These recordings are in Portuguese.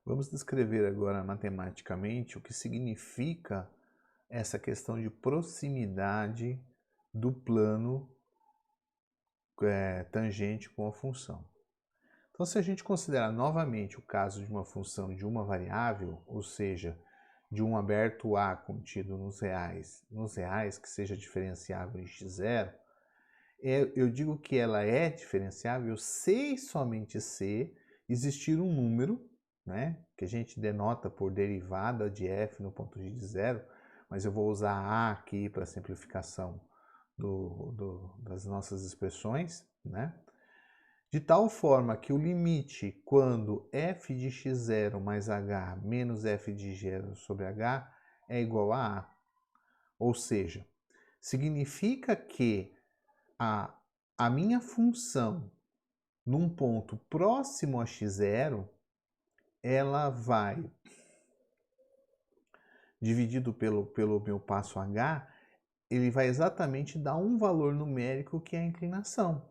Vamos descrever agora matematicamente o que significa essa questão de proximidade do plano tangente com a função. Então, se a gente considerar novamente o caso de uma função de uma variável, ou seja, de um aberto A contido nos reais que seja diferenciável em x0, eu digo que ela é diferenciável se e somente se existir um número, né, que a gente denota por derivada de f no ponto g de zero, mas eu vou usar a aqui para simplificação das nossas expressões, né, de tal forma que o limite quando f de x0 mais h menos f de g sobre h é igual a a. Ou seja, significa que a, a minha função num ponto próximo a x0, ela vai, dividido pelo meu passo h, ele vai exatamente dar um valor numérico que é a inclinação,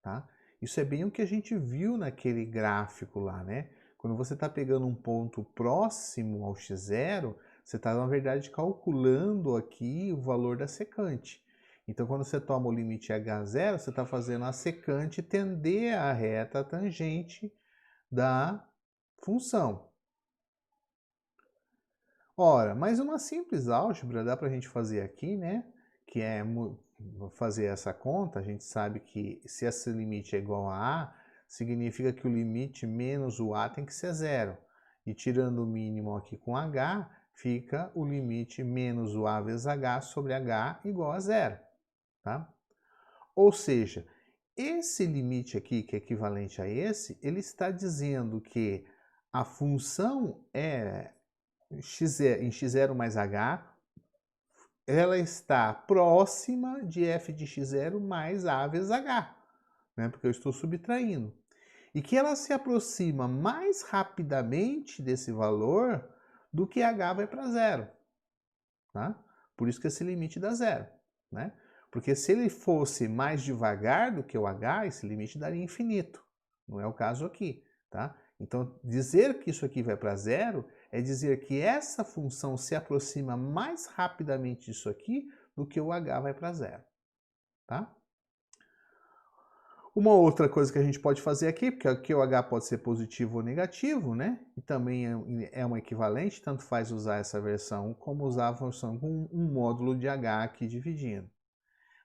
tá? Isso é bem o que a gente viu naquele gráfico lá, né? Quando você está pegando um ponto próximo ao x0, você está, na verdade, calculando aqui o valor da secante. Então, quando você toma o limite h0, você está fazendo a secante tender a reta tangente da função. Ora, mas uma simples álgebra dá para a gente fazer aqui, né? Que é fazer essa conta. A gente sabe que se esse limite é igual a A, significa que o limite menos o A tem que ser zero. E tirando o mínimo aqui com H, fica o limite menos o A vezes H sobre H igual a zero. Tá? Ou seja, esse limite aqui, que é equivalente a esse, ele está dizendo que a função em x0 mais h, ela está próxima de f de x0 mais a vezes h, né? Porque eu estou subtraindo. E que ela se aproxima mais rapidamente desse valor do que h vai para zero. Tá? Por isso que esse limite dá zero. Né? Porque se ele fosse mais devagar do que o h, esse limite daria infinito. Não é o caso aqui. Tá? Então, dizer que isso aqui vai para zero é dizer que essa função se aproxima mais rapidamente disso aqui do que o h vai para zero. Tá? Uma outra coisa que a gente pode fazer aqui, porque aqui o h pode ser positivo ou negativo, né? E também é um equivalente, tanto faz usar essa versão como usar a função com um módulo de h aqui dividindo.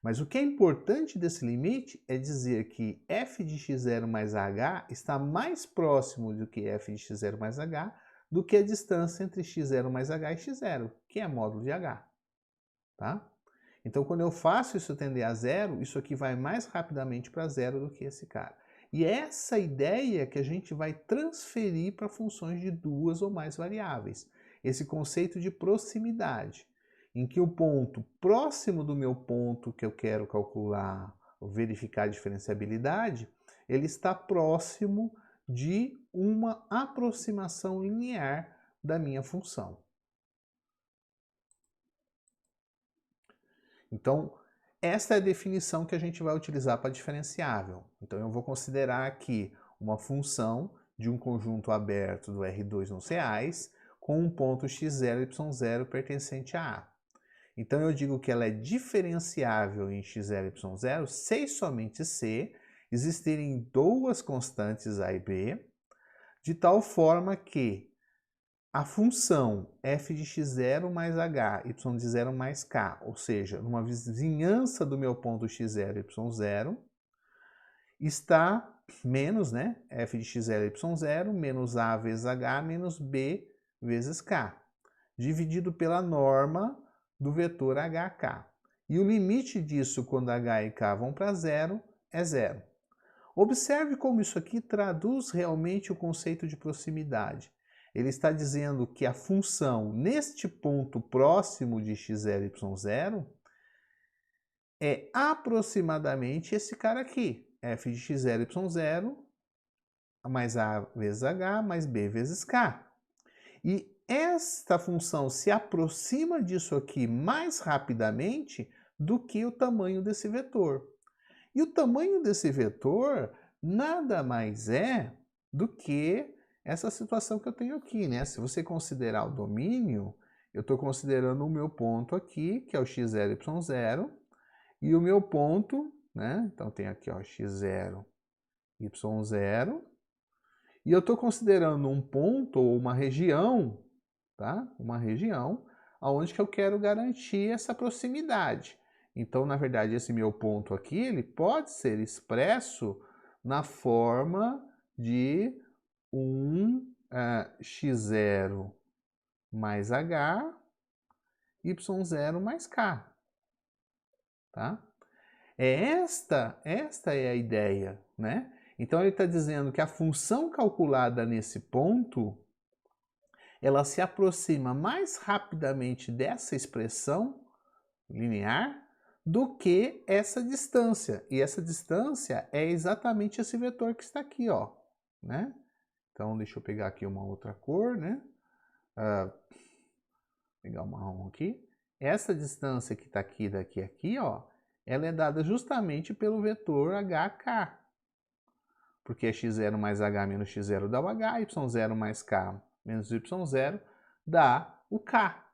Mas o que é importante desse limite é dizer que f de x0 mais h está mais próximo do que f de x0 mais h do que a distância entre x0 mais h e x0, que é módulo de h. Tá? Então, quando eu faço isso tender a zero, isso aqui vai mais rapidamente para zero do que esse cara. E é essa ideia que a gente vai transferir para funções de duas ou mais variáveis. Esse conceito de proximidade, em que o ponto próximo do meu ponto que eu quero calcular ou verificar a diferenciabilidade, ele está próximo de uma aproximação linear da minha função. Então, esta é a definição que a gente vai utilizar para diferenciável. Então, eu vou considerar aqui uma função de um conjunto aberto do R2 nos reais com um ponto x0 e y0 pertencente a A. Então, eu digo que ela é diferenciável em x0 e y0 se e somente se existirem duas constantes A e B, de tal forma que a função f de x0 mais h, y de 0 mais k, ou seja, numa vizinhança do meu ponto x0 e y0, está menos, né, f de x0 e y0, menos a vezes h, menos b vezes k, dividido pela norma do vetor hk. E o limite disso, quando h e k vão para zero, é zero. Observe como isso aqui traduz realmente o conceito de proximidade. Ele está dizendo que a função neste ponto próximo de x0 e y0 é aproximadamente esse cara aqui, f de x0 e y0 mais a vezes h mais b vezes k. E esta função se aproxima disso aqui mais rapidamente do que o tamanho desse vetor. E o tamanho desse vetor nada mais é do que essa situação que eu tenho aqui, né? Se você considerar o domínio, eu estou considerando o meu ponto aqui, que é o x0, y0, e o meu ponto, né? Então tem aqui, ó, x0, y0, e eu estou considerando um ponto ou uma região, tá? Uma região onde que eu quero garantir essa proximidade. Então, na verdade, esse meu ponto aqui, ele pode ser expresso na forma de um x0 mais h, y0 mais k, tá? Esta é a ideia, né? Então ele está dizendo que a função calculada nesse ponto, ela se aproxima mais rapidamente dessa expressão linear do que essa distância. E essa distância é exatamente esse vetor que está aqui, ó, né? Então deixa eu pegar aqui uma outra cor, né? Pegar o marrom aqui. Essa distância que está aqui, daqui a aqui, ó, ela é dada justamente pelo vetor HK. Porque x0 mais h menos x0 dá o h, y0 mais k menos y0 dá o k.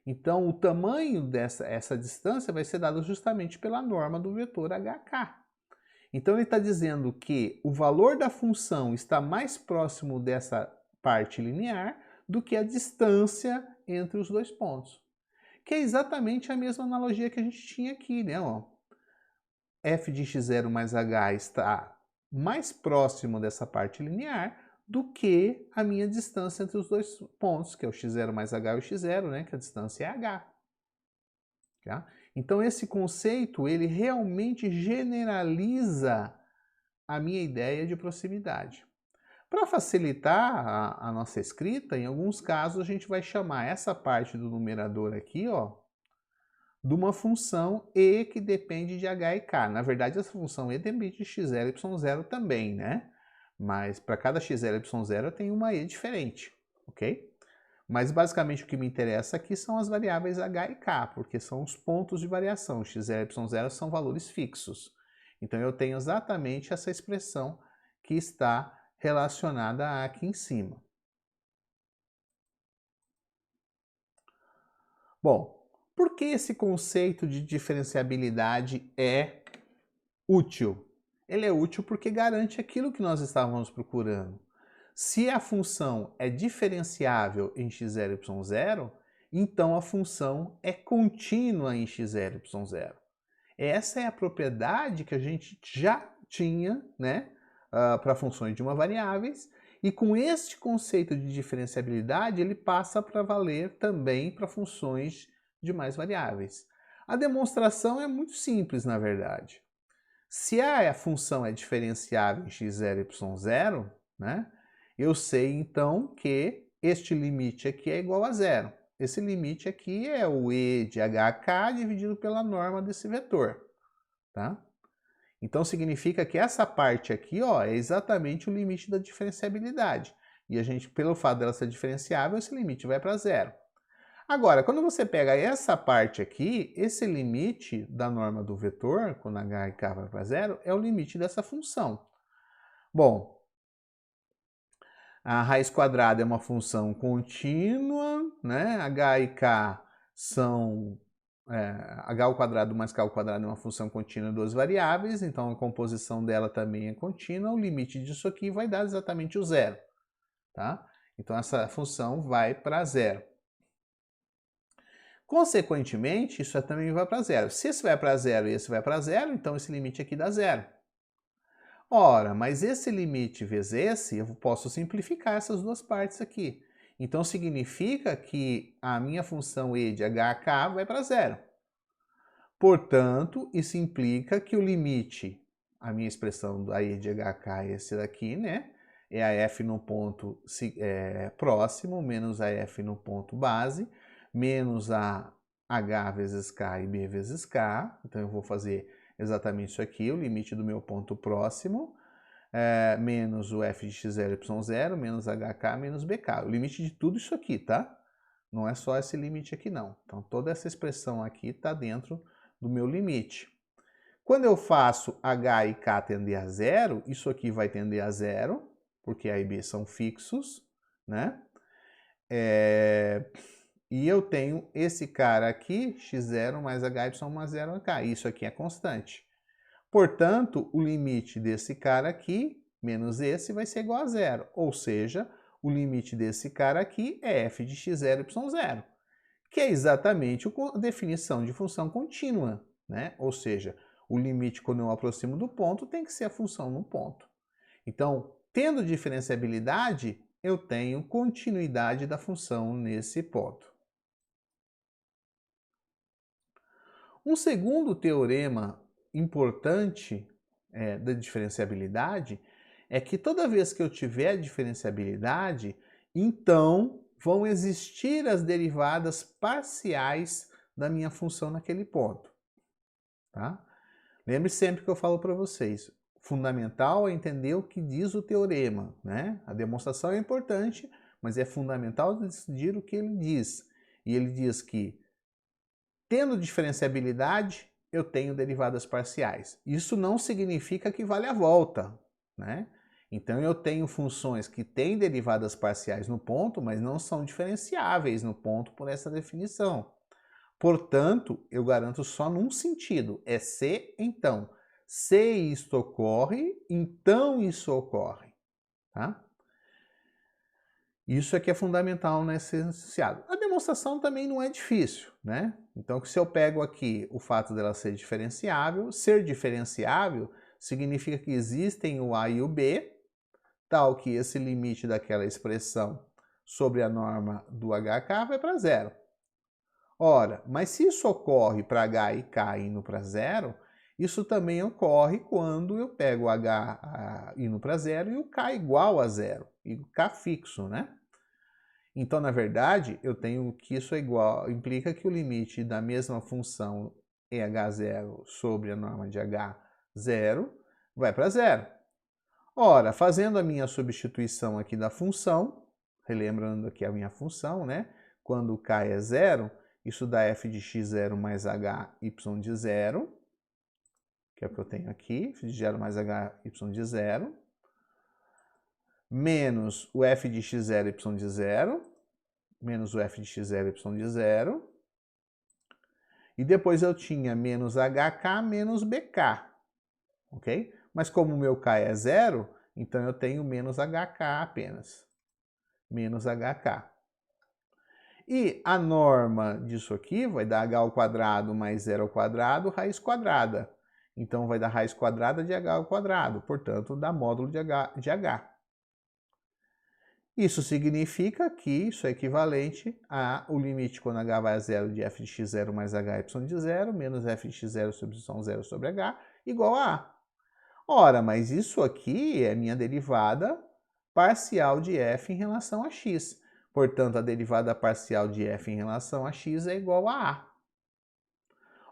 Então, o tamanho dessa distância vai ser dado justamente pela norma do vetor HK. Então, ele está dizendo que o valor da função está mais próximo dessa parte linear do que a distância entre os dois pontos. Que é exatamente a mesma analogia que a gente tinha aqui, né? Ó, f de x0 mais h está mais próximo dessa parte linear do que a minha distância entre os dois pontos, que é o x0 mais h e o x0, né? Que a distância é h. Tá? Então, esse conceito, ele realmente generaliza a minha ideia de proximidade. Para facilitar a nossa escrita, em alguns casos a gente vai chamar essa parte do numerador aqui, ó, de uma função e que depende de h e k. Na verdade, essa função e depende de x0 e y0 também, né? Mas para cada x0 e y0 tem uma e diferente, ok? Mas basicamente o que me interessa aqui são as variáveis h e k, porque são os pontos de variação. x0 e y0 são valores fixos. Então eu tenho exatamente essa expressão que está relacionada aqui em cima. Bom, por que esse conceito de diferenciabilidade é útil? Ele é útil porque garante aquilo que nós estávamos procurando. Se a função é diferenciável em x0 e y0, então a função é contínua em x0 e y0. Essa é a propriedade que a gente já tinha, né, para funções de uma variáveis, e com este conceito de diferenciabilidade ele passa para valer também para funções de mais variáveis. A demonstração é muito simples, na verdade. Se a função é diferenciável em x0 e y0, né, eu sei então que este limite aqui é igual a zero. Esse limite aqui é o e de hk dividido pela norma desse vetor. Tá? Então significa que essa parte aqui, ó, é exatamente o limite da diferenciabilidade. E a gente, pelo fato dela ser diferenciável, esse limite vai para zero. Agora, quando você pega essa parte aqui, esse limite da norma do vetor, quando h e k vai para zero, é o limite dessa função. Bom, a raiz quadrada é uma função contínua, né? H e k são h ao quadrado mais k ao quadrado é uma função contínua de duas variáveis, então a composição dela também é contínua, o limite disso aqui vai dar exatamente o zero, tá? Então essa função vai para zero. Consequentemente, isso também vai para zero. Se esse vai para zero e esse vai para zero, então esse limite aqui dá zero. Ora, mas esse limite vezes esse, eu posso simplificar essas duas partes aqui. Então significa que a minha função e de hk vai para zero. Portanto, isso implica que o limite, a minha expressão da e de hk é esse daqui, né? É a f no ponto próximo, menos a f no ponto base, menos a h vezes k e b vezes k. Então eu vou fazer exatamente isso aqui, o limite do meu ponto próximo, menos o f de x0 e y0, menos hk, menos bk. O limite de tudo isso aqui, tá? Não é só esse limite aqui, não. Então toda essa expressão aqui está dentro do meu limite. Quando eu faço h e k tender a zero, isso aqui vai tender a zero, porque A e B são fixos, né? E eu tenho esse cara aqui, x0 mais hy mais 0h. Isso aqui é constante. Portanto, o limite desse cara aqui, menos esse, vai ser igual a zero. Ou seja, o limite desse cara aqui é f de x0, y0, que é exatamente a definição de função contínua, né? Ou seja, o limite quando eu aproximo do ponto tem que ser a função no ponto. Então, tendo diferenciabilidade, eu tenho continuidade da função nesse ponto. Um segundo teorema importante da diferenciabilidade é que toda vez que eu tiver diferenciabilidade, então vão existir as derivadas parciais da minha função naquele ponto. Tá? Lembre sempre que eu falo para vocês, fundamental é entender o que diz o teorema, né? A demonstração é importante, mas é fundamental decidir o que ele diz. E ele diz que, tendo diferenciabilidade, eu tenho derivadas parciais. Isso não significa que vale a volta, né? Então eu tenho funções que têm derivadas parciais no ponto, mas não são diferenciáveis no ponto por essa definição. Portanto, eu garanto só num sentido, é se então. Se isto ocorre, então isso ocorre. Tá? Isso é que é fundamental nesse enunciado. A demonstração também não é difícil, né? Então, se eu pego aqui o fato dela ser diferenciável significa que existem o A e o B, tal que esse limite daquela expressão sobre a norma do HK vai para zero. Ora, mas se isso ocorre para H e K indo para zero, isso também ocorre quando eu pego o H indo para zero e o K igual a zero, e o K fixo, né? Então, na verdade, eu tenho que isso é igual, implica que o limite da mesma função EH0 sobre a norma de H0 vai para zero. Ora, fazendo a minha substituição aqui da função, relembrando aqui a minha função, né? Quando k é zero, isso dá f de x0 mais hy de zero, que é o que eu tenho aqui, f de 0 mais hy de zero, menos o f de x0 y de zero, menos o f de x0 y de zero, e depois eu tinha menos hk menos bk, ok? Mas como o meu k é zero, então eu tenho menos hk apenas, menos hk. E a norma disso aqui vai dar h ao quadrado mais 0 ao quadrado, raiz quadrada. Então vai dar raiz quadrada de h ao quadrado, portanto dá módulo de h. Isso significa que isso é equivalente ao limite quando h vai a zero de f de x0 mais hy de zero, menos f de x0 sobre y0 sobre h, igual a A. Ora, mas isso aqui é minha derivada parcial de f em relação a x. Portanto, a derivada parcial de f em relação a x é igual a A.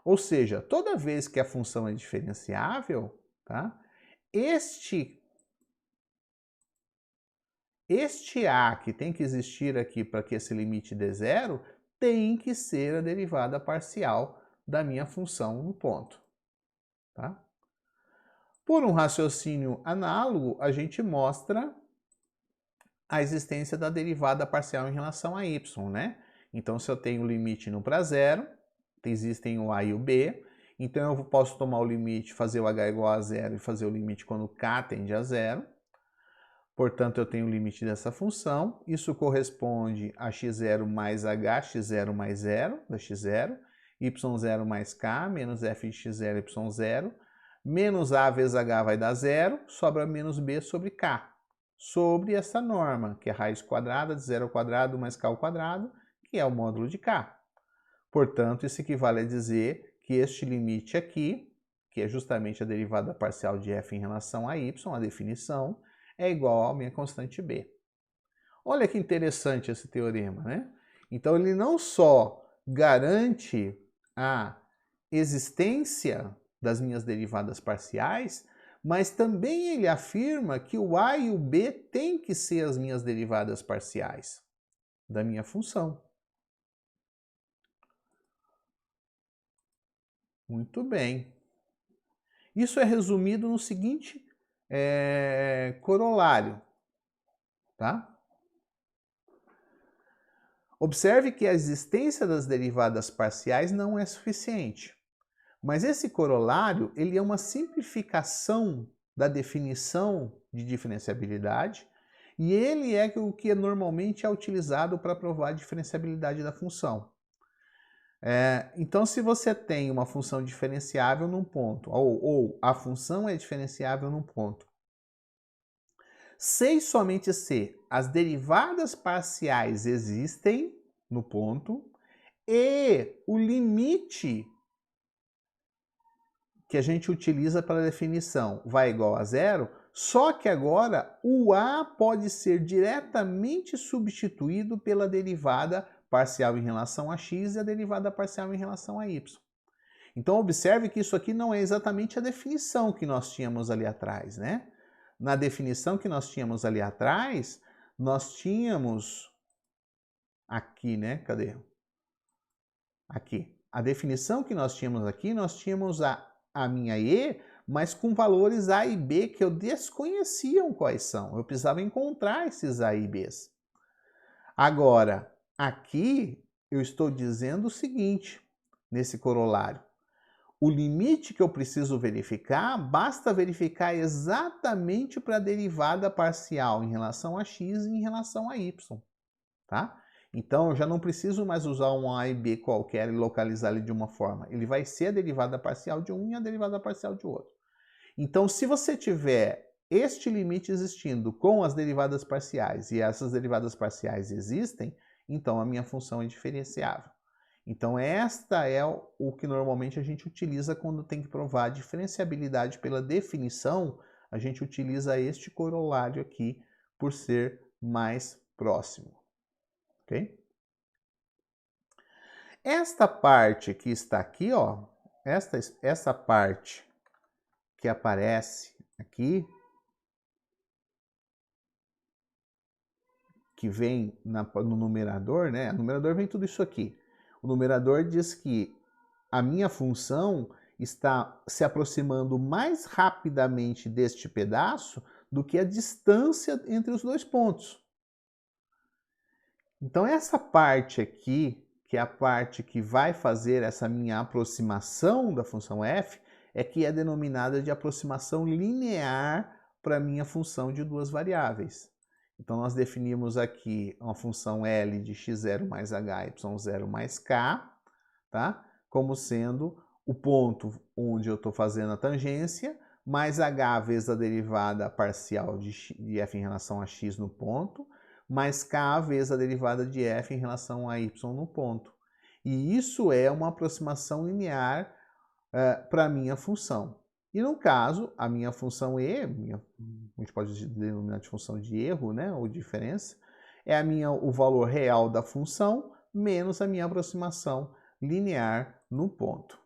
Ou seja, toda vez que a função é diferenciável, tá, este A que tem que existir aqui para que esse limite dê zero, tem que ser a derivada parcial da minha função no ponto. Tá? Por um raciocínio análogo, a gente mostra a existência da derivada parcial em relação a y, né? Então, se eu tenho o limite indo para zero, existem o a e o b, então eu posso tomar o limite, fazer o h igual a zero e fazer o limite quando k tende a zero. Portanto, eu tenho o limite dessa função. Isso corresponde a x0 mais h, x0 mais 0, da x0, y0 mais k, menos f de x0, y0, menos a vezes h vai dar zero, sobra menos b sobre k, sobre essa norma, que é raiz quadrada de 0 ao quadrado mais k ao quadrado, que é o módulo de k. Portanto, isso equivale a dizer que este limite aqui, que é justamente a derivada parcial de f em relação a y, a definição, é igual à minha constante b. Olha que interessante esse teorema, né? Então, ele não só garante a existência das minhas derivadas parciais, mas também ele afirma que o a e o b têm que ser as minhas derivadas parciais da minha função. Muito bem. Isso é resumido no seguinte corolário. tá? Observe que a existência das derivadas parciais não é suficiente. Mas esse corolário, ele é uma simplificação da definição de diferenciabilidade e ele é o que normalmente é utilizado para provar a diferenciabilidade da função. Então, se você tem uma função diferenciável num ponto, ou a função é diferenciável num ponto, se e somente se as derivadas parciais existem no ponto e o limite que a gente utiliza para a definição vai igual a zero, só que agora o a pode ser diretamente substituído pela derivada parcial em relação a x e a derivada parcial em relação a y. Então observe que isso aqui não é exatamente a definição que nós tínhamos ali atrás, né? Na definição que nós tínhamos ali atrás, nós tínhamos aqui, né? Cadê? Aqui. A definição que nós tínhamos aqui, nós tínhamos a minha E, mas com valores A e B que eu desconhecia quais são. Eu precisava encontrar esses A e Bs. Agora, aqui eu estou dizendo o seguinte, nesse corolário. O limite que eu preciso verificar, basta verificar exatamente para a derivada parcial em relação a x e em relação a y, tá? Então, eu já não preciso mais usar um a e b qualquer e localizar ele de uma forma. Ele vai ser a derivada parcial de um e a derivada parcial de outro. Então, se você tiver este limite existindo com as derivadas parciais e essas derivadas parciais existem, então a minha função é diferenciável. Então, esta é o que normalmente a gente utiliza quando tem que provar a diferenciabilidade pela definição. A gente utiliza este corolário aqui por ser mais próximo. Ok? Esta parte que está aqui, ó, essa parte que aparece aqui, que vem no numerador, né? O numerador vem tudo isso aqui. O numerador diz que a minha função está se aproximando mais rapidamente deste pedaço do que a distância entre os dois pontos. Então essa parte aqui, que é a parte que vai fazer essa minha aproximação da função f, é que é denominada de aproximação linear para a minha função de duas variáveis. Então nós definimos aqui uma função L de x0 mais h, y0 mais k, tá? Como sendo o ponto onde eu estou fazendo a tangência, mais h vezes a derivada parcial de f em relação a x no ponto, mais k vezes a derivada de f em relação a y no ponto. E isso é uma aproximação linear para a minha função. E no caso, a minha função E, a gente pode denominar de função de erro, né, ou diferença, é o valor real da função menos a minha aproximação linear no ponto.